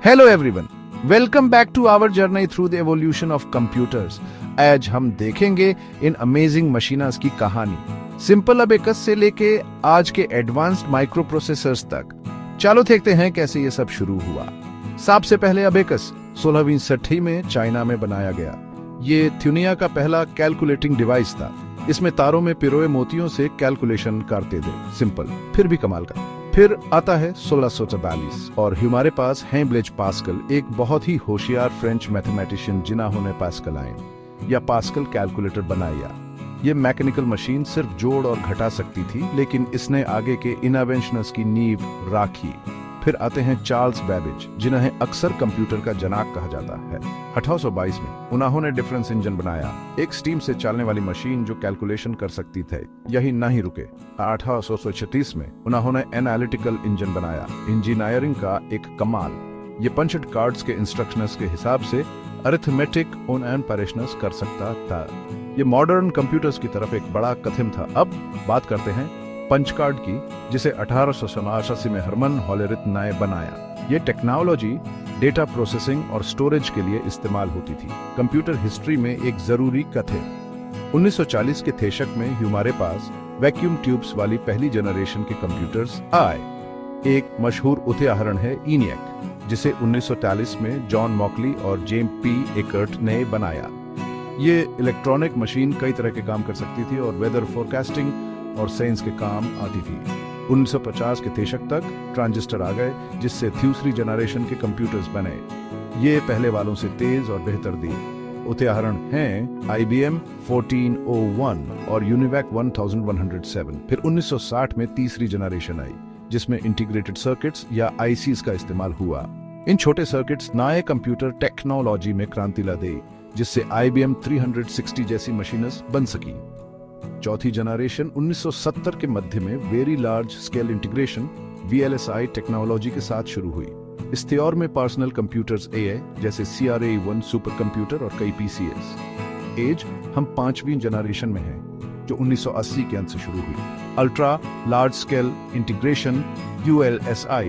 Hello everyone, welcome back to our journey through the evolution of computers. आज हम देखेंगे इन amazing मशीनर्स की कहानी, सिंपल अबेकस से लेके आज के एडवांस्ड माइक्रो प्रोसेसर्स तक। चलो देखते हैं कैसे ये सब शुरू हुआ। सबसे पहले अबेकस 16वीं सदी में चाइना में बनाया गया। ये दुनिया का पहला कैलकुलेटिंग डिवाइस था। इसमें तारों में पिरोए मोतियों से कैलकुलेशन करते थे, सिंपल फिर भी कमाल का। फिर आता है 1644 और हमारे पास है ब्लेज पास्कल, एक बहुत ही होशियार फ्रेंच मैथमेटिशियन जिन्होंने पास्कल आयन या पास्कल कैलकुलेटर बनाया। ये मैकेनिकल मशीन सिर्फ जोड़ और घटा सकती थी, लेकिन इसने आगे के इनोवेशंस की नींव राखी। फिर आते हैं चार्ल्स बेबेज, जिन्हें अक्सर कंप्यूटर का जनक कहा जाता है। 1822 में उन्होंने डिफरेंस इंजन बनाया, एक स्टीम से चलने वाली मशीन जो कैलकुलेशन कर सकती थे। यही नहीं रुके, 1836 में उन्होंने एनालिटिकल इंजन बनाया, इंजीनियरिंग का एक कमाल। ये पंचड कार्ड्स के इंस्ट्रक्शंस के हिसाब से अरिथमेटिक ऑपरेशंस कर सकता था। ये मॉडर्न कंप्यूटर्स की तरफ एक बड़ा कदम था। अब बात करते हैं पंच कार्ड की, जिसे 1887 में हरमन होलेरिथ ने बनाया। ये टेक्नोलॉजी डेटा प्रोसेसिंग और स्टोरेज के लिए इस्तेमाल होती थी। कंप्यूटर हिस्ट्री में एक जरूरी कथन। 1940 के दशक में हमारे पास वैक्यूम ट्यूब्स वाली पहली जनरेशन के कंप्यूटर्स आए। एक मशहूर उदाहरण है ENIAC, जिसे 1940 में जॉन मॉकली और जेम्स पी एकर्ट ने बनाया। ये इलेक्ट्रॉनिक मशीन कई तरह के काम कर सकती थी और वेदर फोरकास्टिंग और साइंस के काम आती थी। 1950 के दशक तक ट्रांजिस्टर आ गए, जिससे दूसरी जनरेशन के कंप्यूटर्स बने। ये पहले वालों से तेज और बेहतर दिए। उदाहरण हैं IBM 1401 और UNIVAC 1107। फिर 1960 में तीसरी जनरेशन आई, जिसमें इंटीग्रेटेड सर्किट्स या ICs का इस्तेमाल हुआ। इन छोटे सर्किट्स नए कंप्यूटर टेक्नोलॉजी में क्रांति ला दी, जिससे IBM 360 जैसी मशीन्स बन सकी। चौथी जनरेशन 1970 के मध्य में very large scale integration VLSI technology के साथ शुरू हुई। इस दौर में पर्सनल कंप्यूटर्स AI जैसे CRA-1 सुपर कंप्यूटर और कई PCs। एज हम 5वीं जनरेशन में हैं, जो 1980 के अंत से शुरू हुई। Ultra large scale integration ULSI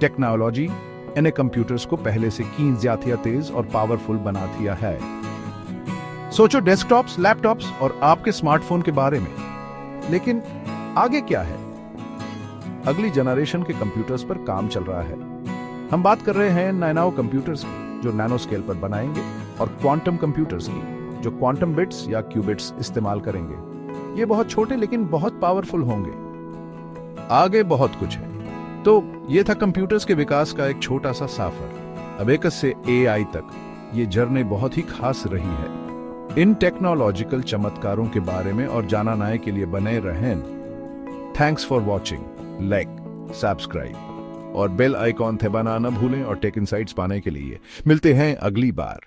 technology इन्हें कंप्यूटर्स को पहले से की ज्यादा तेज और पावरफुल बना दिया है। सोचो डेस्कटॉप्स, लैपटॉप्स और आपके स्मार्टफोन के बारे में। लेकिन आगे क्या है? अगली जनरेशन के कंप्यूटर्स पर काम चल रहा है। हम बात कर रहे हैं नैनो कंप्यूटर्स की, जो नैनो स्केल पर बनाएंगे, और क्वांटम कंप्यूटर्स की, जो क्वांटम बिट्स या क्यूबिट्स इस्तेमाल करेंगे। ये बहुत छोटे लेकिन बहुत पावरफुल होंगे। आगे बहुत कुछ है। तो ये था कंप्यूटर्स के विकास का एक छोटा सा सफर। अबेकस से AI तक ये जर्नी बहुत ही खास रही है। इन टेक्नोलॉजिकल चमत्कारों के बारे में और जानने के लिए बने रहें। Thanks for watching. Like, subscribe और बेल आइकॉन थे बनाना भूलें। और टेक इनसाइट्स पाने के लिए मिलते हैं अगली बार।